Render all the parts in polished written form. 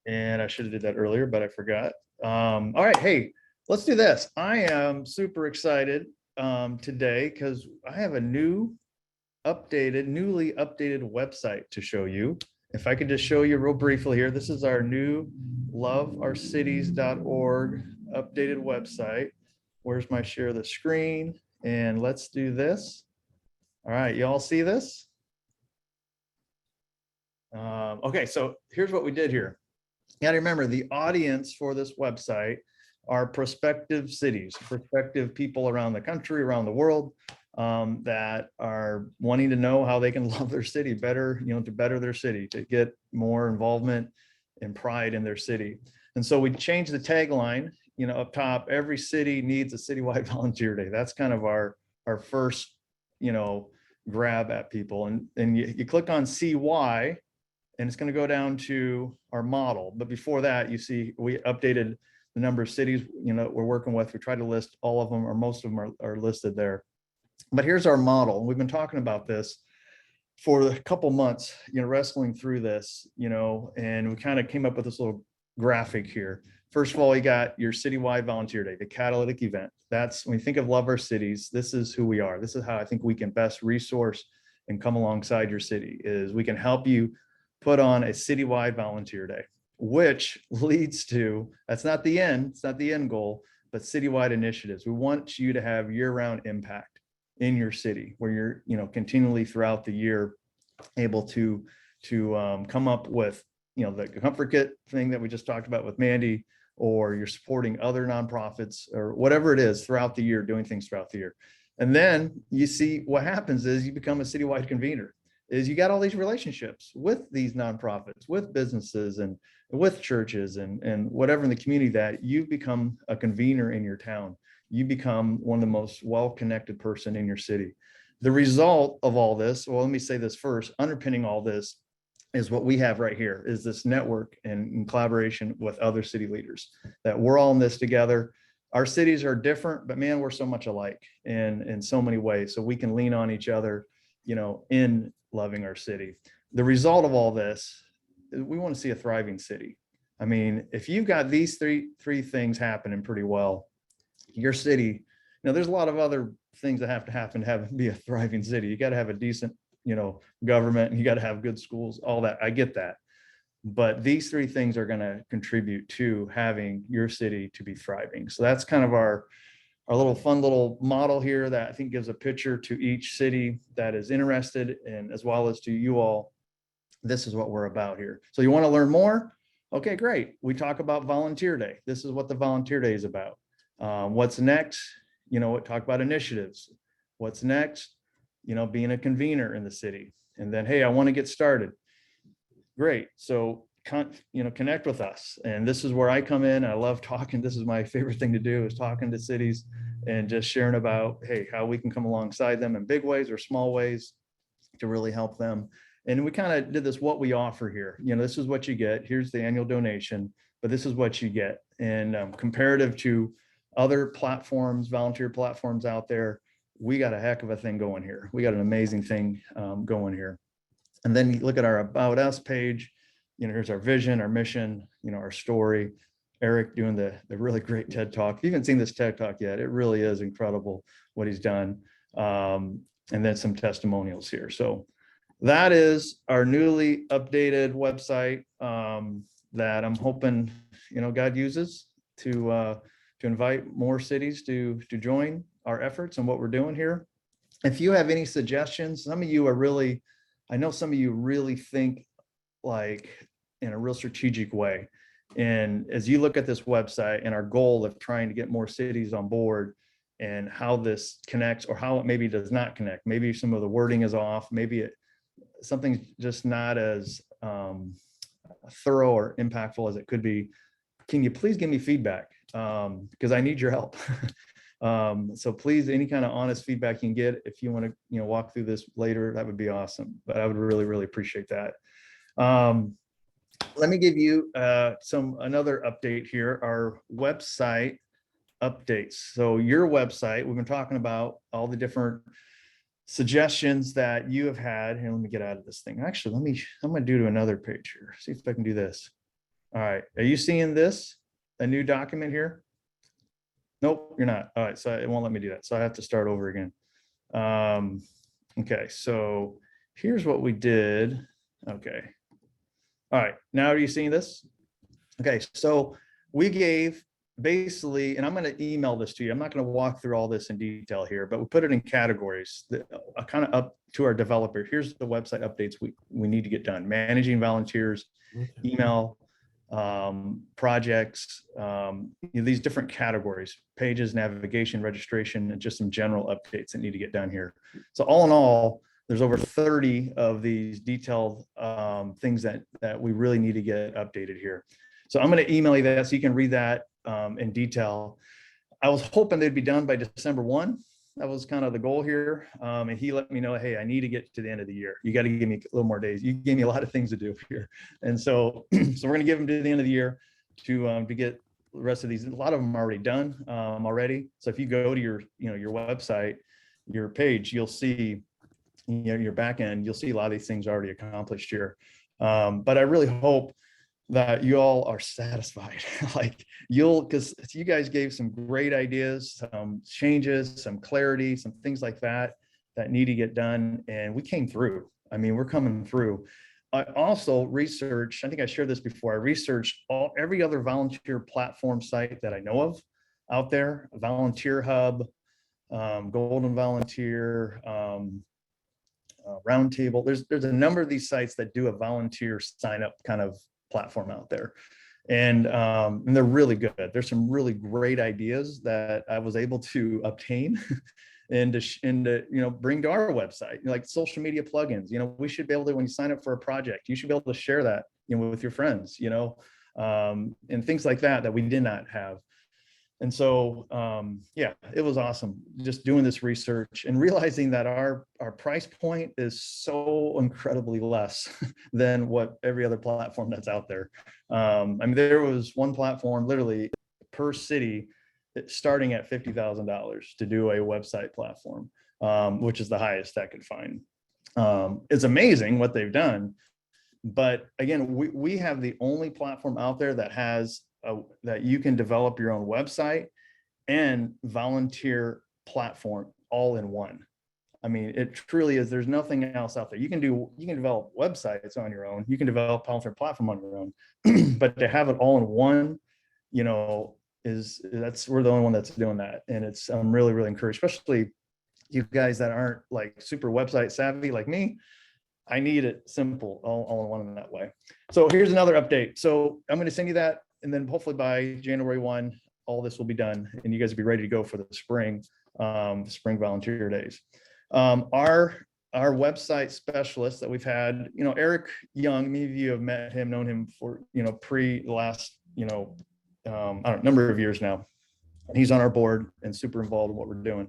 And I should have did that earlier, but I forgot. All right, hey, let's do this. I am super excited today because I have a newly updated website to show you. If I could just show you real briefly here, this is our new loveourcities.org updated website. Where's my share the screen? And let's do this. All right, you all see this? Okay, so here's what we did here. You got to remember the audience for this website are prospective cities, prospective people around the country, around the world, that are wanting to know how they can love their city better, to better their city, to get more involvement and pride in their city. And so we changed the tagline, up top, every city needs a citywide volunteer day. That's kind of our first, grab at people. And you click on CY, and it's going to go down to our model. But before that, you see we updated the number of cities we're working with. We tried to list all of them, or most of them are listed there. But here's our model. We've been talking about this for a couple months, wrestling through this, and we kind of came up with this little graphic here. First of all, you got your citywide volunteer day, the catalytic event. That's when you think of Love Our Cities, this is who we are. This is how I think we can best resource and come alongside your city, is we can help you put on a citywide volunteer day, which leads to, that's not the end, it's not the end goal, but citywide initiatives. We want you to have year-round impact in your city, where you're, continually throughout the year able to come up with, the comfort kit thing that we just talked about with Mandy, or you're supporting other nonprofits, or whatever it is throughout the year, doing things throughout the year. And then you see what happens is you become a citywide convener. Is you got all these relationships with these nonprofits, with businesses, and with churches, and whatever in the community, that you become a convener in your town. You become one of the most well-connected person in your city. The result of all this, well, let me say this first, underpinning all this is what we have right here, is this network and in collaboration with other city leaders, that we're all in this together. Our cities are different, but man, we're so much alike in so many ways. So we can lean on each other, in loving our city. The result of all this is we want to see a thriving city. I mean, if you've got these three things happening pretty well, your city, there's a lot of other things that have to happen to be a thriving city. You got to have a decent, government, and you got to have good schools, all that. I get that. But these three things are going to contribute to having your city to be thriving. So that's kind of our little fun little model here that I think gives a picture to each city that is interested, and as well as to you all. This is what we're about here. So you want to learn more? Okay, great. We talk about Volunteer Day. This is what the Volunteer Day is about. What's next? Talk about initiatives. What's next? Being a convener in the city. And then, hey, I want to get started. Great. So connect with us. And this is where I come in. I love talking. This is my favorite thing to do, is talking to cities and just sharing about, hey, how we can come alongside them in big ways or small ways to really help them. And we kind of did this, what we offer here. This is what you get. Here's the annual donation, but this is what you get. And comparative to other platforms, volunteer platforms out there, we got a heck of a thing going here. We got an amazing thing going here. And then you look at our About Us page. Here's our vision, our mission, our story. Eric doing the really great TED Talk. If you haven't seen this TED Talk yet, it really is incredible what he's done. And then some testimonials here. So that is our newly updated website that I'm hoping, God uses to invite more cities to join our efforts and what we're doing here. If you have any suggestions, some of you are really, I know some of you really think like in a real strategic way. And as you look at this website and our goal of trying to get more cities on board, and how this connects, or how it maybe does not connect, maybe some of the wording is off, maybe something's just not as thorough or impactful as it could be, can you please give me feedback? Because I need your help. So please, any kind of honest feedback you can get, if you want to, walk through this later, that would be awesome. But I would really, really appreciate that. Let me give you another update here, our website updates. So your website, we've been talking about all the different suggestions that you have had. Here, let me get out of this thing. Actually, I'm going to do to another page here. See if I can do this. All right. Are you seeing this? A new document here? Nope, you're not. All right. So it won't let me do that. So I have to start over again. Okay. So here's what we did. Okay. All right. Now are you seeing this? Okay. So we gave basically, and I'm going to email this to you. I'm not going to walk through all this in detail here, but we put it in categories that kind of up to our developer. Here's the website updates we need to get done: managing volunteers, email, projects, these different categories: pages, navigation, registration, and just some general updates that need to get done here. So all in all, there's over 30 of these detailed things that we really need to get updated here. So I'm going to email you that so you can read that in detail. I was hoping they'd be done by December 1. That was kind of the goal here. And he let me know, hey, I need to get to the end of the year. You got to give me a little more days. You gave me a lot of things to do here. And so, so we're going to give them to the end of the year to get the rest of these. A lot of them are already done already. So if you go to your website, your page, you'll see, your back end, you'll see a lot of these things already accomplished here. But I really hope that you all are satisfied. Like because you guys gave some great ideas, some changes, some clarity, some things like that need to get done. And we came through. I mean, we're coming through. I also researched, I think I shared this before, I researched every other volunteer platform site that I know of out there: Volunteer Hub, Golden Volunteer, Roundtable. There's a number of these sites that do a volunteer sign up kind of platform out there, and they're really good. There's some really great ideas that I was able to obtain and to bring to our website, like social media plugins. We should be able to, when you sign up for a project, you should be able to share that with your friends, and things like that we did not have. And so, yeah, it was awesome just doing this research and realizing that our price point is so incredibly less than what every other platform that's out there. I mean, there was one platform literally per city starting at $50,000 to do a website platform, which is the highest I could find. It's amazing what they've done. But again, we have the only platform out there that has that you can develop your own website and volunteer platform all in one. I mean, it truly is. There's nothing else out there. You can develop websites on your own. You can develop volunteer platform on your own, but to have it all in one, we're the only one that's doing that. And I'm really, really encouraged, especially you guys that aren't like super website savvy like me. I need it simple, all in one in that way. So here's another update. So I'm going to send you that. And then hopefully by January 1, all this will be done and you guys will be ready to go for the spring volunteer days. Our website specialist that we've had, Eric Young, many of you have met him, known him for, pre the last, number of years now. He's on our board and super involved in what we're doing.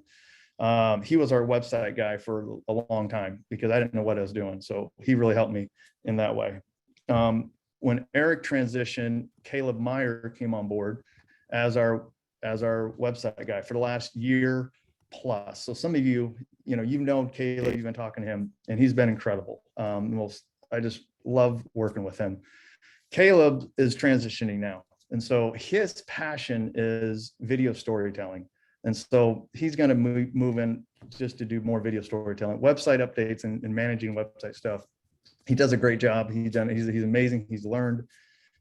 He was our website guy for a long time because I didn't know what I was doing. So he really helped me in that way. When Eric transitioned, Caleb Meyer came on board as our website guy for the last year plus. So some of you, you've known Caleb, you've been talking to him, and he's been incredible. I just love working with him. Caleb is transitioning now. And so his passion is video storytelling. And so he's going to move in just to do more video storytelling, website updates and managing website stuff. He does a great job. He's amazing. He's learned,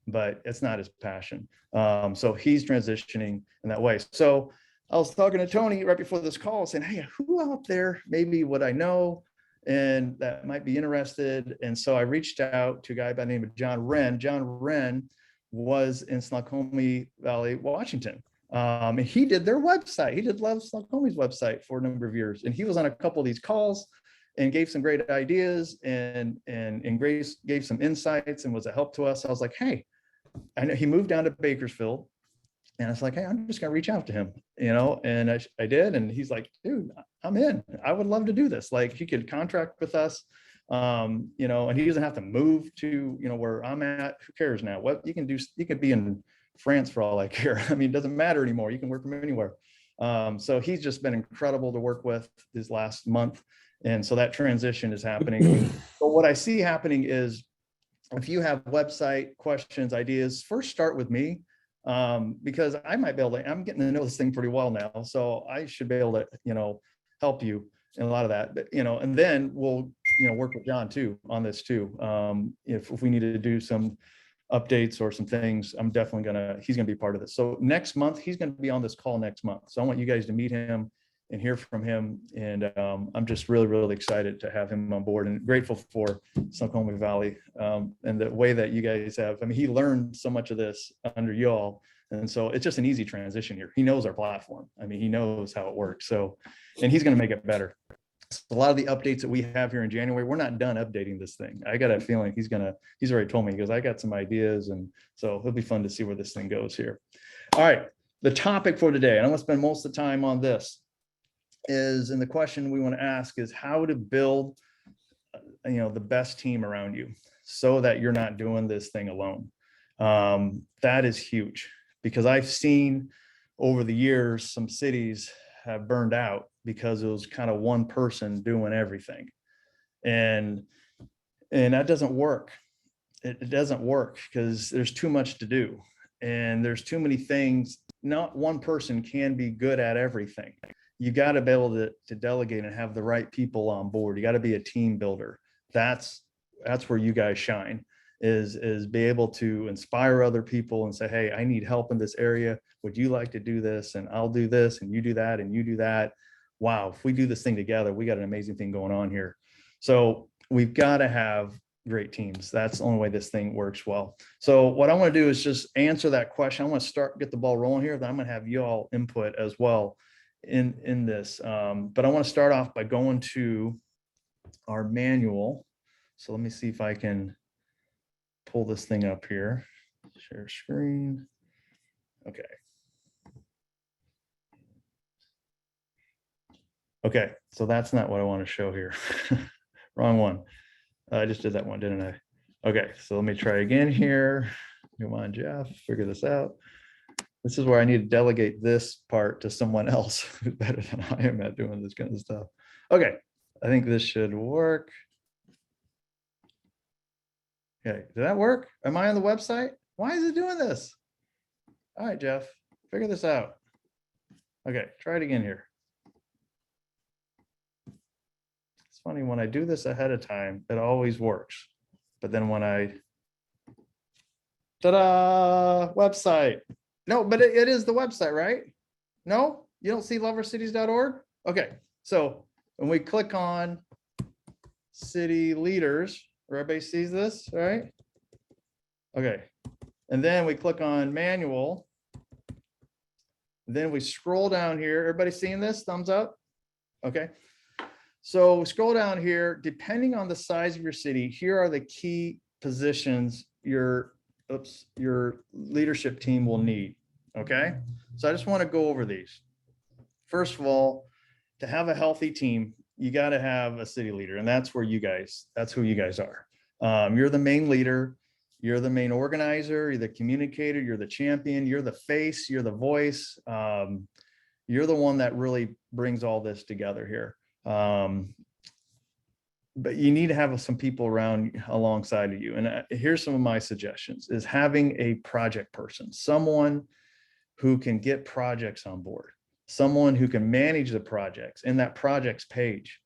but it's not his passion. So he's transitioning in that way. So I was talking to Tony right before this call saying, hey, who out there maybe would I know and that might be interested? And so I reached out to a guy by the name of John Wren. John Wren was in Snoqualmie Valley, Washington. And he did their website. He did Love Snoqualmie's website for a number of years. And he was on a couple of these calls and gave some great ideas and gave some insights and was a help to us. I was like, hey, I know he moved down to Bakersfield. And I was like, hey, I'm just going to reach out to him, and I did. And he's like, dude, I'm in. I would love to do this. Like, he could contract with us, and he doesn't have to move to, where I'm at. Who cares now? What you can do, you could be in France for all I care. I mean, it doesn't matter anymore. You can work from anywhere. So he's just been incredible to work with this last month. And so that transition is happening. But what I see happening is if you have website questions, ideas, first start with me, because I might be able to, I'm getting to know this thing pretty well now, so I should be able to, help you in a lot of that, but, and then we'll, work with John too on this too. If we need to do some updates or some things, he's gonna be part of this. So next month, he's gonna be on this call next month. So I want you guys to meet him and hear from him. And I'm just really, really excited to have him on board and grateful for Snoqualmie Valley and the way that you guys have. I mean, he learned so much of this under y'all. And so it's just an easy transition here. He knows our platform. I mean, he knows how it works. So, and he's going to make it better. So a lot of the updates that we have here in January, we're not done updating this thing. I got a feeling he's already told me, he goes, I got some ideas. And so it'll be fun to see where this thing goes here. All right. The topic for today, and I'm going to spend most of the time on this, and the question we want to ask is how to build, the best team around you so that you're not doing this thing alone. That is huge because I've seen over the years, some cities have burned out because it was kind of one person doing everything. And that doesn't work. It doesn't work because there's too much to do and there's too many things. Not one person can be good at everything. You got to be able to delegate and have the right people on board. You got to be a team builder. That's where you guys shine, is be able to inspire other people and say, hey, I need help in this area. Would you like to do this? And I'll do this and you do that and you do that. Wow, if we do this thing together, we got an amazing thing going on here. So we've got to have great teams. That's the only way this thing works well. So what I want to do is just answer that question. I want to get the ball rolling here. Then I'm going to have you all input as well in this. But I want to start off by going to our manual. So let me see if I can pull this thing up here. Share screen. Okay. Okay, so that's not what I want to show here. Wrong one. I just did that one, didn't I? Okay, so let me try again here. Come on, Jeff, figure this out. This is where I need to delegate this part to someone else who's better than I am at doing this kind of stuff. Okay, I think this should work. Okay, did that work? Am I on the website? Why is it doing this? All right, Jeff, figure this out. Okay, try it again here. It's funny, when I do this ahead of time, it always works. But then when ta-da, website. No, but it is the website, right? No, you don't see lovercities.org? Okay, so when we click on city leaders, everybody sees this, right? Okay, and then we click on manual. Then we scroll down here. Everybody seeing this? Thumbs up? Okay. So scroll down here, depending on the size of your city, here are the key positions your leadership team will need. Okay. So I just want to go over these. First of all, to have a healthy team, you got to have a city leader, and that's who you guys are. You're the main leader. You're the main organizer. You're the communicator. You're the champion. You're the face. You're the voice. You're the one that really brings all this together here. But you need to have some people around alongside of you. And here's some of my suggestions: is having a project person, someone who can get projects on board, someone who can manage the projects in that projects page.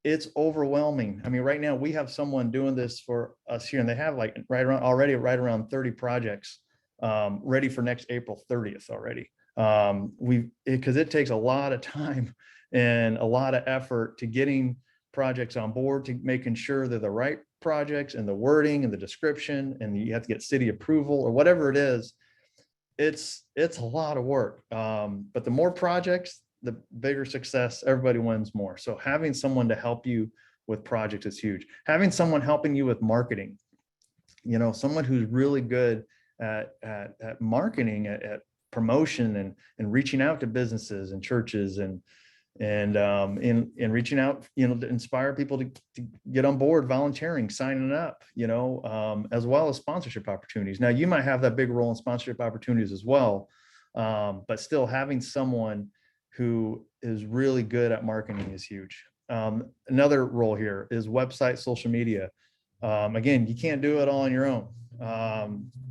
It's overwhelming. I mean, right now we have someone doing this for us here, and they have like right around 30 projects ready for next April 30th already. Because it takes a lot of time and a lot of effort to getting projects on board, to making sure they're the right projects and the wording and the description, and you have to get city approval or whatever it is. It's a lot of work. But the more projects, the bigger success. Everybody wins more. So having someone to help you with projects is huge. Having someone helping you with marketing, someone who's really good at marketing, at promotion and reaching out to businesses and churches and reaching out, to inspire people to get on board, volunteering, signing up, as well as sponsorship opportunities. Now, you might have that big role in sponsorship opportunities as well, but still having someone who is really good at marketing is huge. Another role here is website, social media. Again, you can't do it all on your own.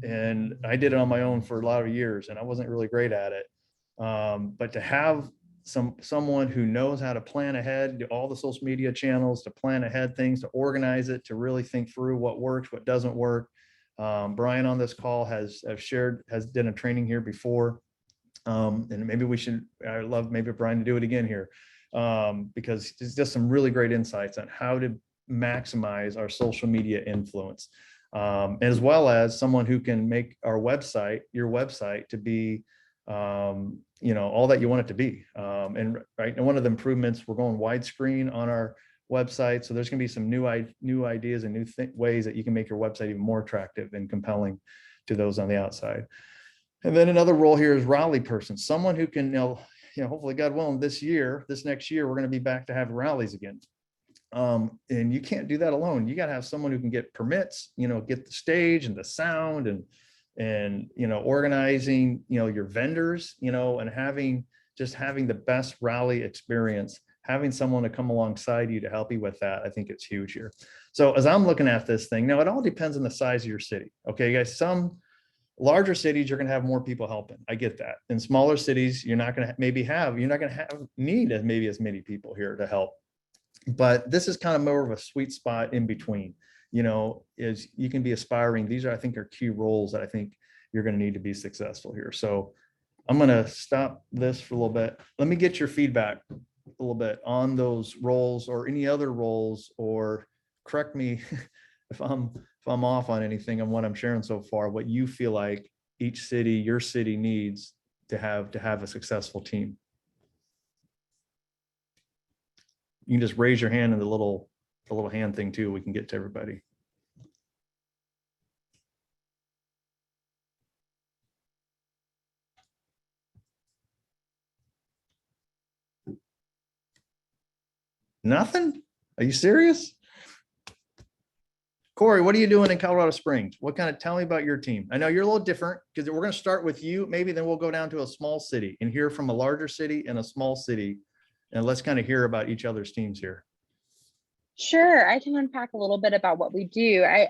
And I did it on my own for a lot of years, and I wasn't really great at it. But to have someone who knows how to plan ahead, do all the social media channels, to plan ahead things, to organize it, to really think through what works, what doesn't work. Brian on this call has done a training here before. And maybe I love maybe Brian to do it again here, because it's just some really great insights on how to maximize our social media influence, as well as someone who can make your website to be, all that you want it to be. And one of the improvements, we're going widescreen on our website. So there's going to be some new ideas and new ways that you can make your website even more attractive and compelling to those on the outside. And then another role here is rally person, someone who can, hopefully, God willing, this next year, we're going to be back to have rallies again. And you can't do that alone. You got to have someone who can get permits, get the stage and the sound and organizing, your vendors, and having the best rally experience, having someone to come alongside you to help you with that. I think it's huge here. So as I'm looking at this thing now, it all depends on the size of your city. Okay, guys, some larger cities, you're going to have more people helping. I get that. In smaller cities, you're not going to need as many people here to help. But this is kind of more of a sweet spot in between, is you can be aspiring. These I think are key roles that I think you're going to need to be successful here. So I'm going to stop this for a little bit. Let me get your feedback a little bit on those roles or any other roles, or correct me if I'm off on anything on what I'm sharing so far, what you feel like your city needs to have a successful team. You can just raise your hand in the little hand thing too. We can get to everybody. Nothing? Are you serious? Corey, what are you doing in Colorado Springs? Tell me about your team. I know you're a little different because we're going to start with you. Maybe then we'll go down to a small city and hear from a larger city and a small city. And let's kind of hear about each other's teams here. Sure, I can unpack a little bit about what we do. I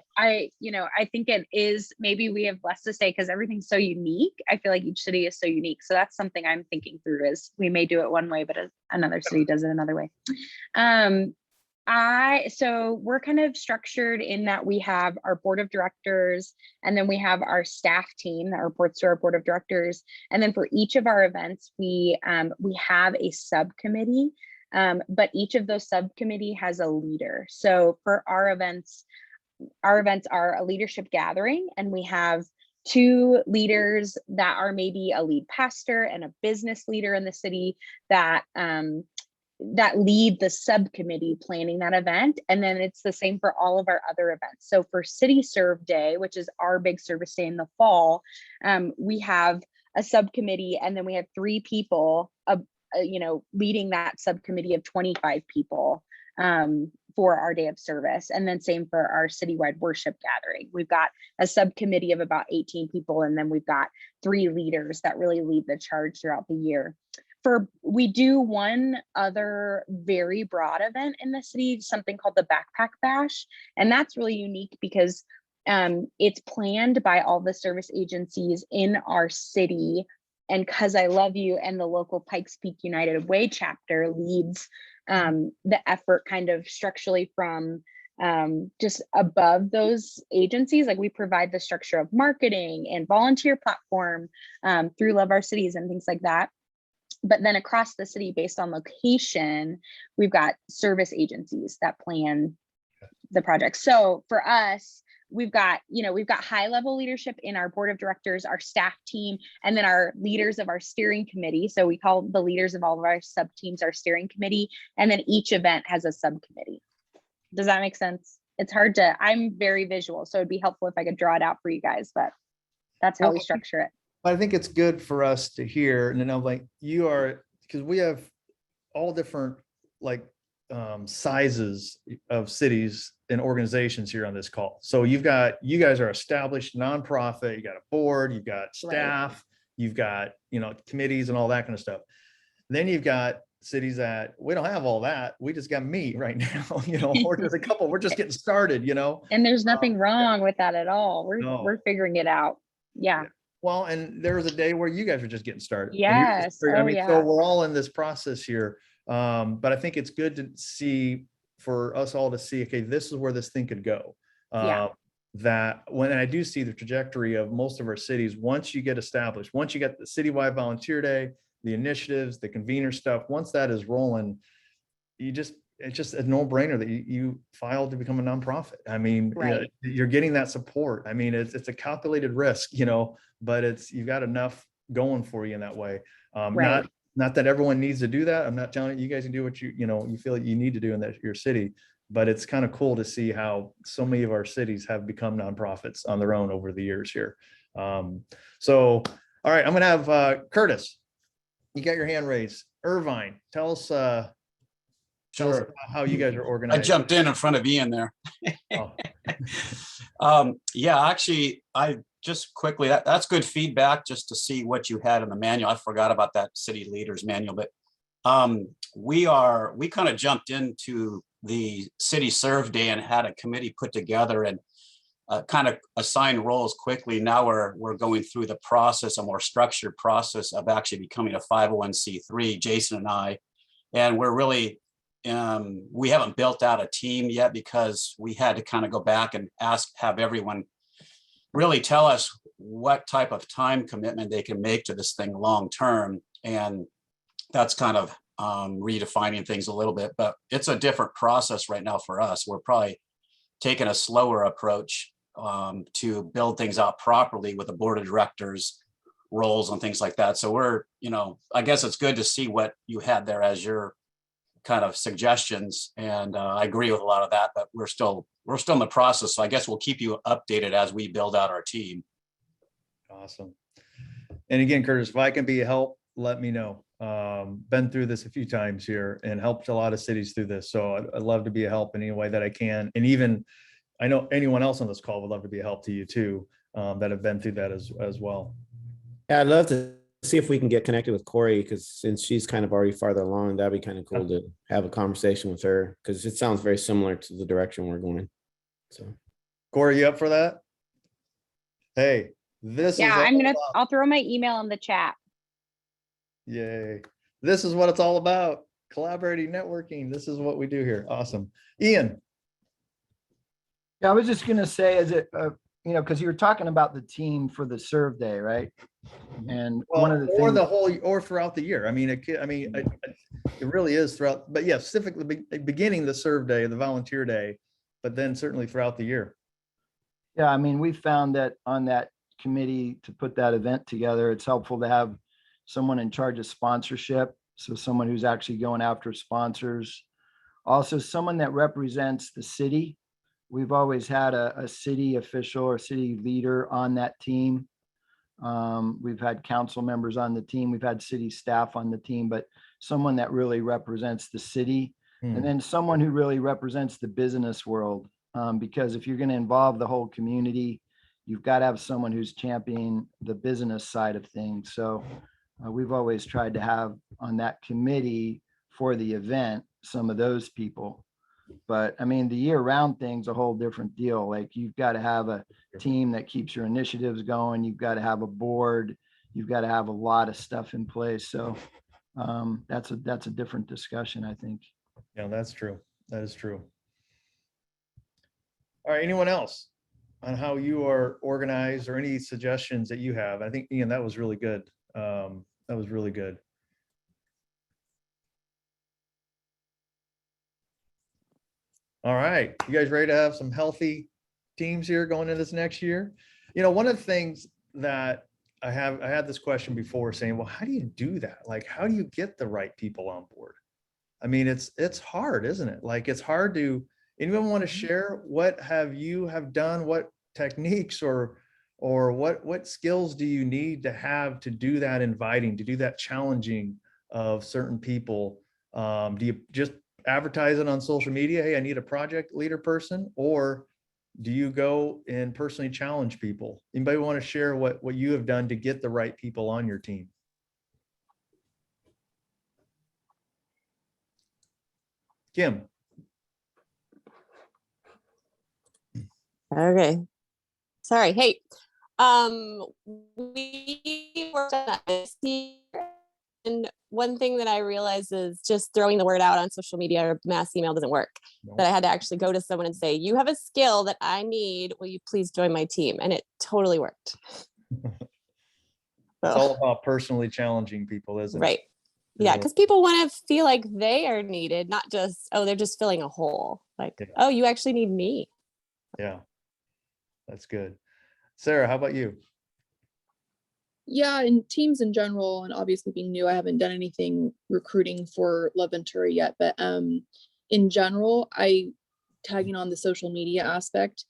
think it is, maybe we have less to say because everything's so unique. I feel like each city is so unique. So that's something I'm thinking through, is we may do it one way, but another city does it another way. So we're kind of structured in that we have our board of directors, and then we have our staff team that reports to our board of directors. And then for each of our events, we have a subcommittee, but each of those subcommittee has a leader. So for our events are a leadership gathering, and we have 2 leaders that are maybe a lead pastor and a business leader in the city that lead the subcommittee planning that event. And then it's the same for all of our other events. So for City Serve Day, which is our big service day in the fall, we have a subcommittee, and then we have 3 people, leading that subcommittee of 25 people for our day of service. And then same for our citywide worship gathering. We've got a subcommittee of about 18 people, and then we've got 3 leaders that really lead the charge throughout the year. We do one other very broad event in the city, something called the Backpack Bash. And that's really unique because it's planned by all the service agencies in our city. And Cause I Love You and the local Pikes Peak United Way chapter leads the effort kind of structurally from just above those agencies. Like we provide the structure of marketing and volunteer platform through Love Our Cities and things like that. But then across the city, based on location, we've got service agencies that plan the project. So for us, we've got high level leadership in our board of directors, our staff team, and then our leaders of our steering committee. So we call the leaders of all of our sub teams our steering committee. And then each event has a subcommittee. Does that make sense? I'm very visual, so it'd be helpful if I could draw it out for you guys, but that's how we structure it. I think it's good for us to hear, and I'm like, because we have all different sizes of cities and organizations here on this call. So you guys are established nonprofit, you got a board, you've got staff, right. You've got, committees and all that kind of stuff. Then you've got cities that we don't have all that. We just got me right now, or just a couple, we're just getting started, And there's nothing wrong with that at all. We're No. we're figuring it out. Yeah. Well, and there was a day where you guys were just getting started. And you're just Yes. figuring- Oh, so yeah. we're all in this process here. But I think it's good to see, for us all to see, okay, this is where this thing could go. Yeah. That when I do see the trajectory of most of our cities, once you get established, once you get the citywide volunteer day, the initiatives, the convener stuff, once that is rolling, it's just a no-brainer that you filed to become a nonprofit. I mean, Right. you're getting that support. I mean, it's a calculated risk, but you've got enough going for you in that way. Right. Not that everyone needs to do that. I'm not telling you guys can do what you feel like you need to do in your city, but it's kind of cool to see how so many of our cities have become nonprofits on their own over the years here. So, all right, I'm gonna have Curtis. You got your hand raised. Irvine, tell us Sure. how you guys are I organized. jumped in front of Ian there. Oh. Yeah, actually, I just quickly, that's good feedback just to see what you had in the manual. I forgot about that city leaders manual, but we kind of jumped into the city serve day and had a committee put together and kind of assign roles quickly. Now we're going through the process, a more structured process of actually becoming a 501c3, Jason and I, and we're really we haven't built out a team yet because we had to kind of go back and have everyone really tell us what type of time commitment they can make to this thing long term. And that's kind of redefining things a little bit, but it's a different process right now for us. We're probably taking a slower approach to build things out properly with the board of directors roles and things like that. So we're, I guess it's good to see what you had there as your kind of suggestions, and I agree with a lot of that, but we're still in the process. So I guess we'll keep you updated as we build out our team. Awesome. And again, Curtis, if I can be a help, let me know. Been through this a few times here and helped a lot of cities through this. So I'd love to be a help in any way that I can. And even I know anyone else on this call would love to be a help to you too, that have been through that as well. Yeah, I'd love to see if we can get connected with Corey, because since she's kind of already farther along, that'd be kind of cool to have a conversation with her, because it sounds very similar to the direction we're going. So, Corey, you up for that? Hey, this Yeah, is I'll throw my email in the chat. Yay. This is what it's all about. Collaborating, networking. This is what we do here. Awesome. Ian. Yeah, I was just gonna say, is it, because you were talking about the team for the serve day, right? And one of the or things, or throughout the year. I mean, it really is throughout, but yeah, specifically beginning the serve day, the volunteer day, but then certainly throughout the year. yeah, I mean, we found that on that committee to put that event together, it's helpful to have someone in charge of sponsorship. So someone who's actually going after sponsors. Also, someone that represents the city. We've always had a city official or city leader on that team. We've had council members on the team. We've had city staff on the team, but someone that really represents the city. And then someone who really represents the business world. Because if you're going to involve the whole community, you've got to have someone who's championing the business side of things. So we've always tried to have on that committee for the event some of those people. But I mean, the year-round thing's a whole different deal. Like, you've got to have a team that keeps your initiatives going. You've got to have a board. You've got to have a lot of stuff in place. So that's a different discussion, I think. Yeah, that's true. That is true. All right. Anyone else on how you are organized or any suggestions that you have? I think, Ian, that was really good. That was really good. All right. You guys ready to have some healthy teams here going into this next year? One of the things that I had this question before saying, well, how do you do that? Like, how do you get the right people on board? I mean, it's hard, isn't it? Like, it's hard to, anyone want to share what you have done, what techniques or what skills do you need to have to do that inviting, to do that challenging of certain people? Do you just advertise it on social media? Hey, I need a project leader person. Or do you go and personally challenge people? Anybody want to share what you have done to get the right people on your team? Kim. Okay. Sorry. Hey, we worked on that this year, and one thing that I realized is just throwing the word out on social media or mass email doesn't work. No. That I had to actually go to someone and say, "You have a skill that I need. Will you please join my team?" And it totally worked. It's all about personally challenging people, isn't it? Right. Yeah, because people want to feel like they are needed, not just, oh, they're just filling a hole. Like, Yeah. oh, you actually need me. Yeah, that's good. Sarah, how about you? Yeah, in teams in general, and obviously being new, I haven't done anything recruiting for La Ventura yet, but in general, tagging on the social media aspect,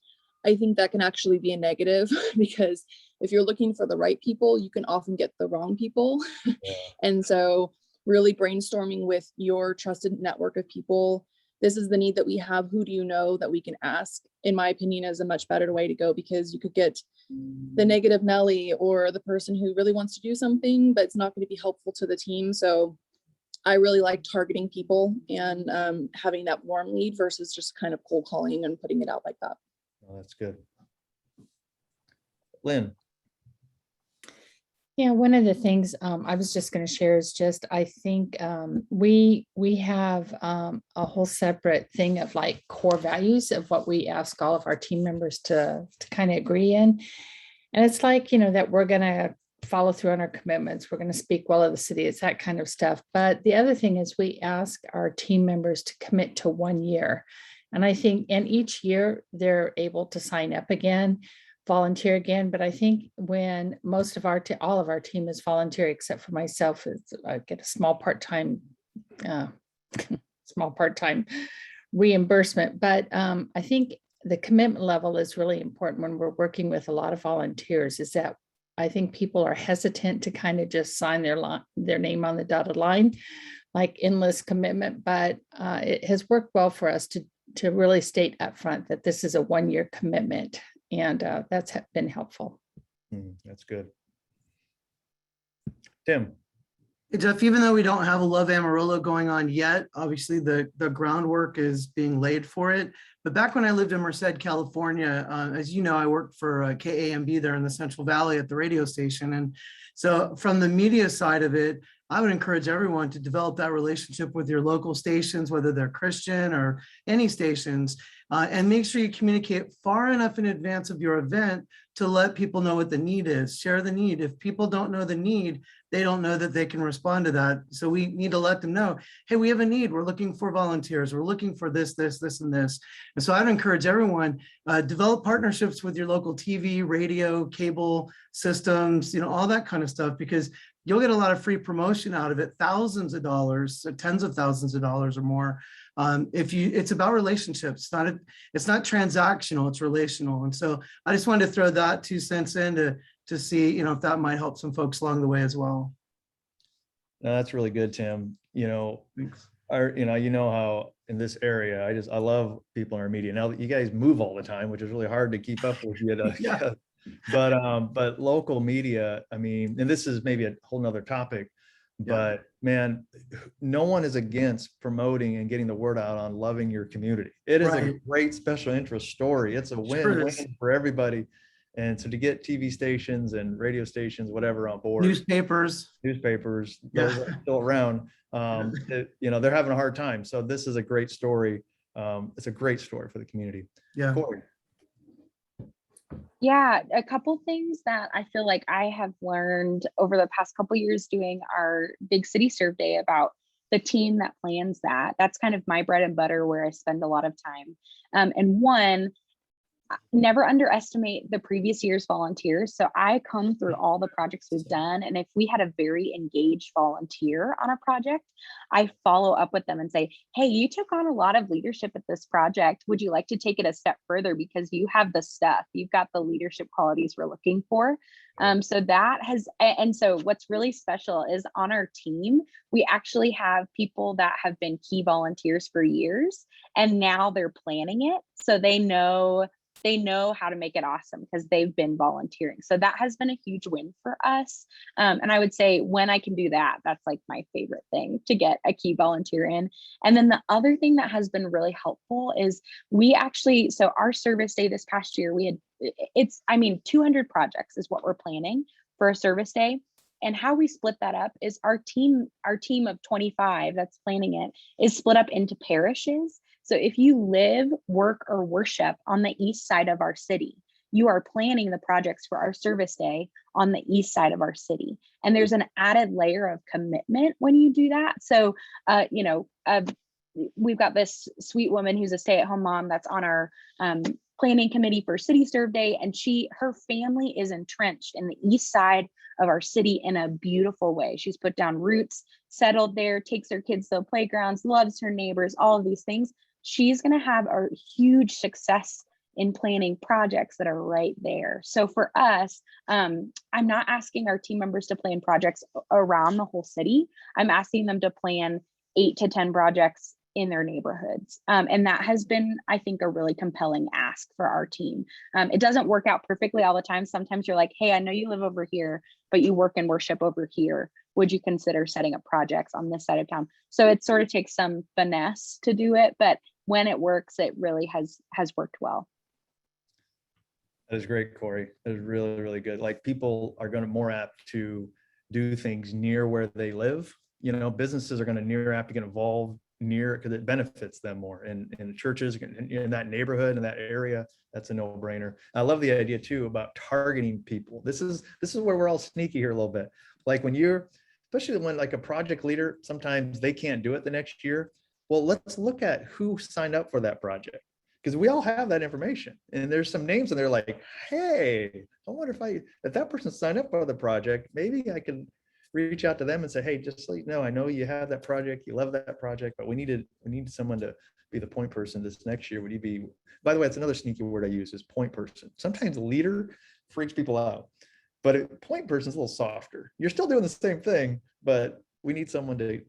I think that can actually be a negative because if you're looking for the right people, you can often get the wrong people. Yeah. And so really brainstorming with your trusted network of people, this is the need that we have, who do you know that we can ask, in my opinion, is a much better way to go, because you could get the negative Nelly or the person who really wants to do something, but it's not going to be helpful to the team. So I really like targeting people and having that warm lead versus just kind of cold calling and putting it out like that. Oh, that's good. Lynn. Yeah, one of the things I was just going to share is just, I think we have a whole separate thing of like core values of what we ask all of our team members to kind of agree in. And it's like, you know, that we're going to follow through on our commitments. We're going to speak well of the city. It's that kind of stuff. But the other thing is we ask our team members to commit to 1 year. And I think, and each year they're able to sign up again, volunteer again. But I think when most of all of our team is volunteer, except for myself, I get a small part-time reimbursement. But I think the commitment level is really important when we're working with a lot of volunteers, is that I think people are hesitant to kind of just sign their name on the dotted line, like endless commitment. But it has worked well for us to really state upfront that this is a 1 year commitment. And that's been helpful. That's good. Tim. Hey, Jeff, even though we don't have a Love Amarillo going on yet, obviously the groundwork is being laid for it. But back when I lived in Merced, California, as you know, I worked for KAMB there in the Central Valley at the radio station. And so from the media side of it, I would encourage everyone to develop that relationship with your local stations, whether they're Christian or any stations, and make sure you communicate far enough in advance of your event to let people know what the need is. Share the need. If people don't know the need, they don't know that they can respond to that. So we need to let them know, hey, we have a need. We're looking for volunteers. We're looking for this, this, this, and this. And so I'd encourage everyone, develop partnerships with your local TV, radio, cable systems, you know, all that kind of stuff, because you'll get a lot of free promotion out of it, thousands of dollars, tens of thousands of dollars or more. It's about relationships. It's not transactional, it's relational. And so I just wanted to throw that 2 cents in to see, you know, if that might help some folks along the way as well. No, that's really good, Tim. You know, Thanks. you know how in this area, I love people in our media. Now that you guys move all the time, which is really hard to keep up with you. Yeah. But local media, I mean, and this is maybe a whole nother topic, but man, no one is against promoting and getting the word out on loving your community. It is a great special interest story. It's a win-win for everybody. And so to get TV stations and radio stations, whatever, on board, Newspapers, those are still around, you know, they're having a hard time. So this is a great story. It's a great story for the community. Yeah. Corey. Yeah, a couple things that I feel like I have learned over the past couple years doing our big city serve day about the team that plans that. That's kind of my bread and butter, where I spend a lot of time. And one, never underestimate the previous year's volunteers. So I come through all the projects we've done, and if we had a very engaged volunteer on a project, I follow up with them and say, hey, you took on a lot of leadership at this project. Would you like to take it a step further, because you have the stuff, you've got the leadership qualities we're looking for. So that has, and so what's really special is on our team, we actually have people that have been key volunteers for years, and now they're planning it. So they know they know how to make it awesome because they've been volunteering. So that has been a huge win for us. And I would say when I can do that, that's like my favorite thing, to get a key volunteer in. And then the other thing that has been really helpful is we actually, so our service day this past year, we had, 200 projects is what we're planning for a service day. And how we split that up is our team of 25 that's planning it is split up into parishes. So if you live, work, or worship on the east side of our city, you are planning the projects for our service day on the east side of our city. And there's an added layer of commitment when you do that. So, we've got this sweet woman who's a stay-at-home mom that's on our planning committee for City Serve Day, and her family is entrenched in the east side of our city in a beautiful way. She's put down roots, settled there, takes her kids to the playgrounds, loves her neighbors, all of these things. She's going to have a huge success in planning projects that are right there. So for us, I'm not asking our team members to plan projects around the whole city. I'm asking them to plan 8 to 10 projects in their neighborhoods. And that has been, I think, a really compelling ask for our team. It doesn't work out perfectly all the time. Sometimes you're like, hey, I know you live over here, but you work and worship over here. Would you consider setting up projects on this side of town? So it sort of takes some finesse to do it, but when it works, it really has worked well. That is great, Corey. That is really, really good. Like, people are going to more apt to do things near where they live. You know, businesses are going to near apt to get involved near, because it benefits them more. And churches in that neighborhood, in that area, that's a no-brainer. I love the idea too about targeting people. This is where we're all sneaky here a little bit. Like especially when like a project leader, sometimes they can't do it the next year. Well, let's look at who signed up for that project, because we all have that information. And there's some names and they're like, hey, I wonder if that person signed up for the project, maybe I can reach out to them and say, hey, just so you know, I know you have that project, you love that project, but we need someone to be the point person this next year. Would you be, by the way, it's another sneaky word I use, is point person. Sometimes leader freaks people out, but a point person is a little softer. You're still doing the same thing, but we need someone to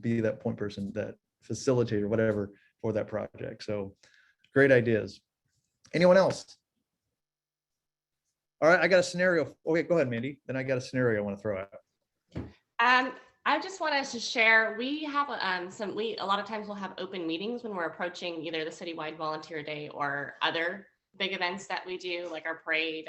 be that point person, that facilitator, whatever, for that project. So great ideas. Anyone else? All right, I got a scenario. Okay, go ahead, Mandy. Then I got a scenario I want to throw out. I just wanted to share, we have a lot of times we'll have open meetings when we're approaching either the citywide volunteer day or other big events that we do, like our parade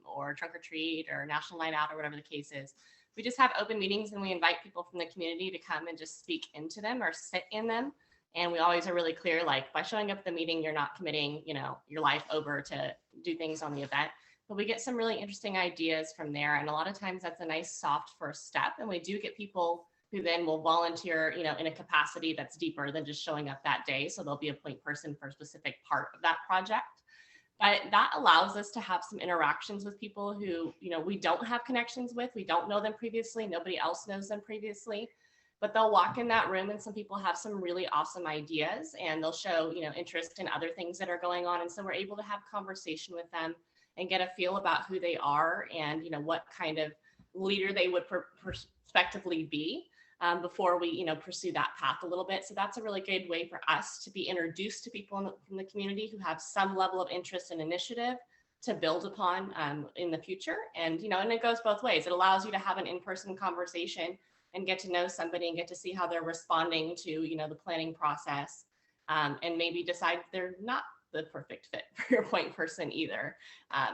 or trunk or treat or national night out or whatever the case is. We just have open meetings and we invite people from the community to come and just speak into them or sit in them. And we always are really clear, like, by showing up at the meeting, you're not committing, your life over to do things on the event. But we get some really interesting ideas from there. And a lot of times that's a nice soft first step. And we do get people who then will volunteer, in a capacity that's deeper than just showing up that day. So they'll be a point person for a specific part of that project. But that allows us to have some interactions with people who, we don't have connections with. We don't know them previously. Nobody else knows them previously. But they'll walk in that room and some people have some really awesome ideas and they'll show, interest in other things that are going on. And so we're able to have conversation with them and get a feel about who they are and, what kind of leader they would prospectively be before we, pursue that path a little bit. So that's a really good way for us to be introduced to people from the community who have some level of interest and initiative to build upon in the future. And, and it goes both ways. It allows you to have an in-person conversation and get to know somebody and get to see how they're responding to, the planning process and maybe decide they're not the perfect fit for your point person either.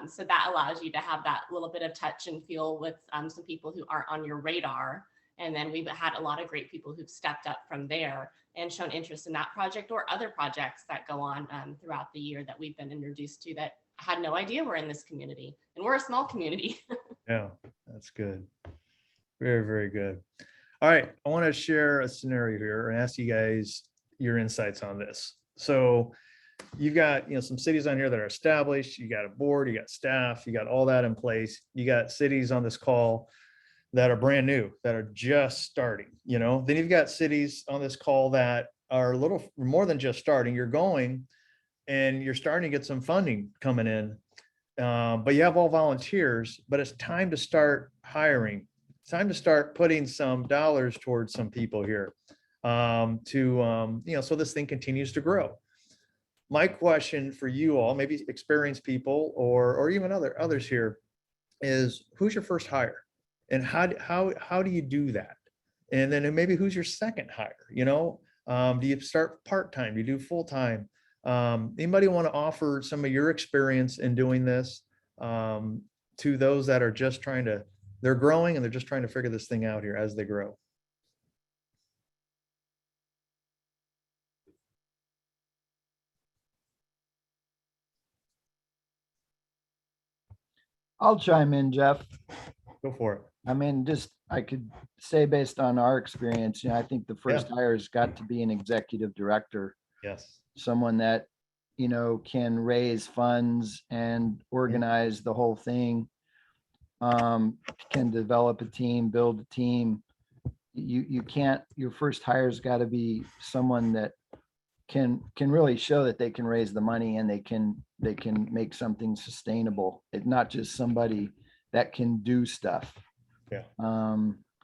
So that allows you to have that little bit of touch and feel with some people who aren't on your radar. And then we've had a lot of great people who've stepped up from there and shown interest in that project or other projects that go on throughout the year that we've been introduced to that had no idea we're in this community. And we're a small community. Yeah, that's good. Very, very good. All right, I want to share a scenario here and ask you guys your insights on this. So you've got, some cities on here that are established, you got a board, you got staff, you got all that in place. You got cities on this call that are brand new, that are just starting, then you've got cities on this call that are a little more than just starting. You're going and you're starting to get some funding coming in, but you have all volunteers, but it's time to start hiring. It's time to start putting some dollars towards some people here so this thing continues to grow. my question for you all, maybe experienced people or even others here, is who's your first hire? And how do you do that? And then maybe who's your second hire? Do you start part-time? Do you do full-time? Anybody want to offer some of your experience in doing this to those that are just they're growing and they're just trying to figure this thing out here as they grow? I'll chime in, Jeff. Go for it. I mean, I could say based on our experience, I think the first hire has got to be an executive director, Yes. someone that, can raise funds and organize the whole thing. Can develop a team, build a team. You can't, your first hire's got to be someone that can really show that they can raise the money and they can make something sustainable. It's not just somebody that can do stuff. Yeah.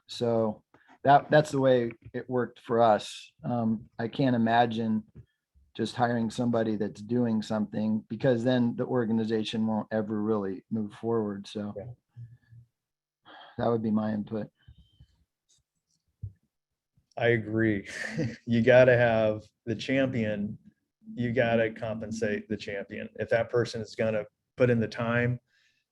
So that's the way it worked for us. I can't imagine just hiring somebody that's doing something, because then the organization won't ever really move forward. So Yeah. that would be my input. I agree. You got to have the champion. You got to compensate the champion. If that person is going to put in the time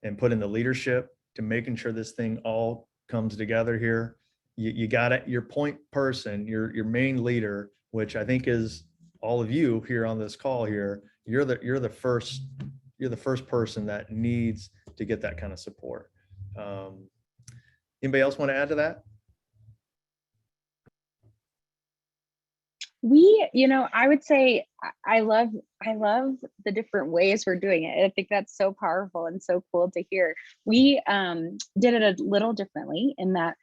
and put in the leadership to making sure this thing all comes together here, you got it. Your point person, your main leader, which I think is all of you here on this call here. You're the first person that needs to get that kind of support. Anybody else want to add to that? I would say I love the different ways we're doing it. I think that's so powerful and so cool to hear. We did it a little differently in that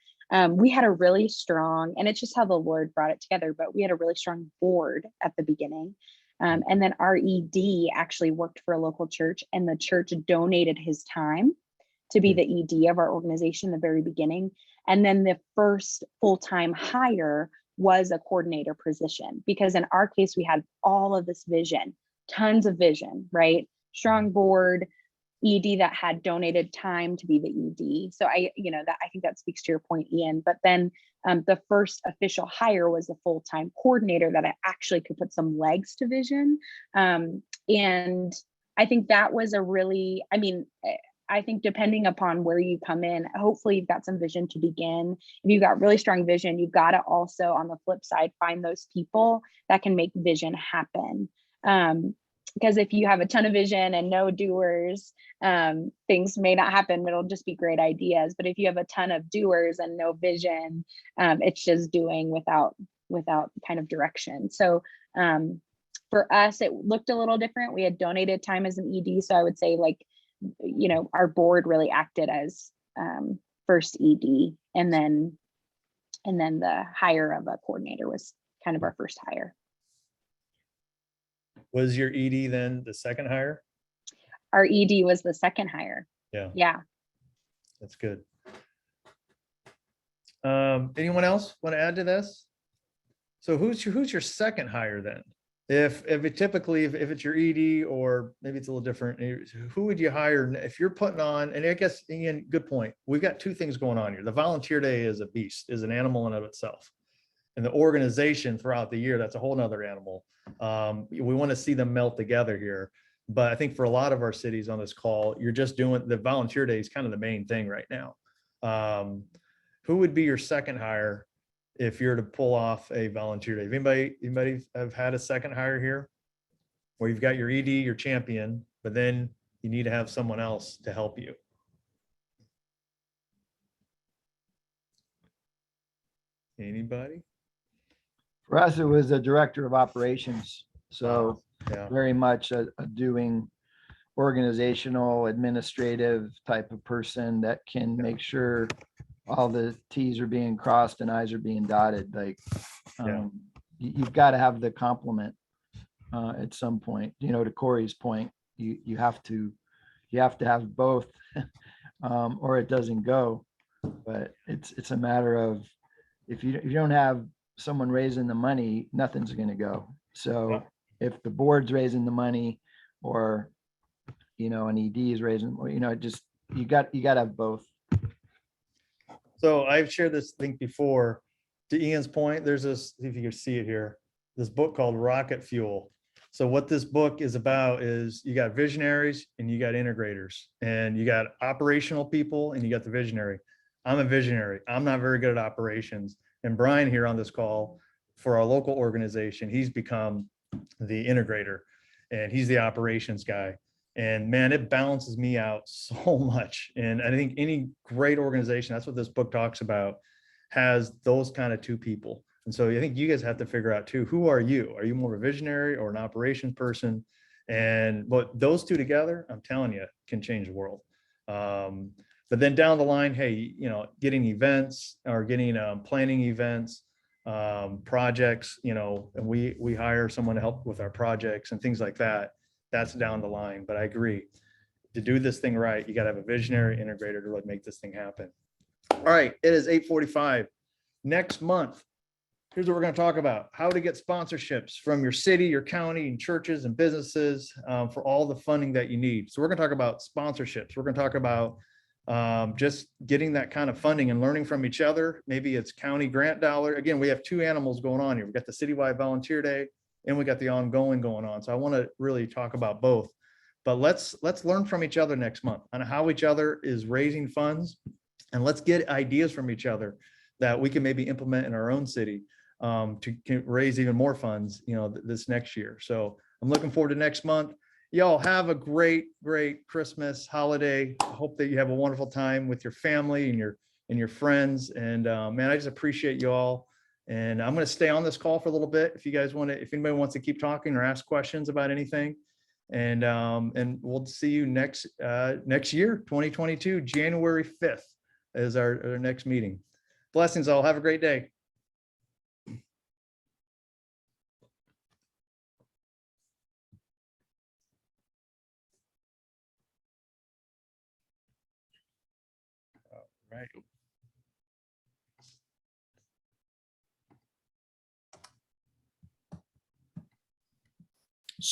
we had a really strong, and it's just how the Lord brought it together, but we had a really strong board at the beginning. And then our ED actually worked for a local church, and the church donated his time to be the ED of our organization in the very beginning. And then the first full-time hire was a coordinator position, because in our case, we had all of this vision, tons of vision, right? Strong board, ED that had donated time to be the ED. So I think that speaks to your point, Ian. But then the first official hire was a full-time coordinator that I actually could put some legs to vision. And I think that was I think depending upon where you come in, hopefully you've got some vision to begin. If you've got really strong vision, you've got to also, on the flip side, find those people that can make vision happen. Because if you have a ton of vision and no doers, things may not happen. It'll just be great ideas. But if you have a ton of doers and no vision, it's just doing without kind of direction. So for us, it looked a little different. We had donated time as an ED. So I would say our board really acted as first ED, and then the hire of a coordinator was kind of our first hire. Was your ED then the second hire? Our ED was the second hire. Yeah. That's good. Anyone else want to add to this? So who's your second hire then? If it's your ED, or maybe it's a little different, who would you hire if you're putting on? And I guess, Ian, good point. We've got two things going on here. The volunteer day is a beast, is an animal in of itself. And the organization throughout the year, that's a whole nother animal. We want to see them melt together here. But I think for a lot of our cities on this call, you're just doing the volunteer day is kind of the main thing right now. Who would be your second hire if you're to pull off a volunteer day? Anybody have had a second hire here where you've got your ED, your champion, but then you need to have someone else to help you? Anybody? For us, it was a director of operations. So Yeah. very much a doing organizational, administrative type of person that can make sure all the T's are being crossed and I's are being dotted. You've got to have the complement at some point. To Corey's point, you have to have both, or it doesn't go. But it's a matter of, if you don't have someone raising the money, nothing's going to go. So if the board's raising the money or, an ED is raising, or, just, you got to have both. So I've shared this thing before. To Ian's point, there's this, if you can see it here, this book called Rocket Fuel. So what this book is about is you got visionaries and you got integrators, and you got operational people and you got the visionary. I'm a visionary. I'm not very good at operations. And Brian here on this call for our local organization, he's become the integrator and he's the operations guy. And man, it balances me out so much. And I think any great organization, that's what this book talks about, has those kind of two people. And so I think you guys have to figure out too, who are you? Are you more of a visionary or an operations person? But those two together, I'm telling you, can change the world. But then down the line, hey, getting events or getting planning events, projects, and we hire someone to help with our projects and things like that. That's down the line. But I agree, to do this thing right, you got to have a visionary integrator to really make this thing happen. All right, it is 8:45. Next month, here's what we're going to talk about: how to get sponsorships from your city, your county, and churches and businesses for all the funding that you need. So we're going to talk about sponsorships. We're going to talk about just getting that kind of funding and learning from each other. Maybe it's county grant dollar. Again, we have two animals going on here. We've got the Citywide Volunteer Day and we got the ongoing going on. So I want to really talk about both. But let's learn from each other next month on how each other is raising funds, and let's get ideas from each other that we can maybe implement in our own city to raise even more funds, this next year. So I'm looking forward to next month. Y'all have a great Christmas holiday. I hope that you have a wonderful time with your family and your friends. And man, I just appreciate you all. And I'm going to stay on this call for a little bit. If you guys want to, if anybody wants to keep talking or ask questions about anything, and we'll see you next year, 2022, January 5th is our next meeting. Blessings all. Have a great day. All right.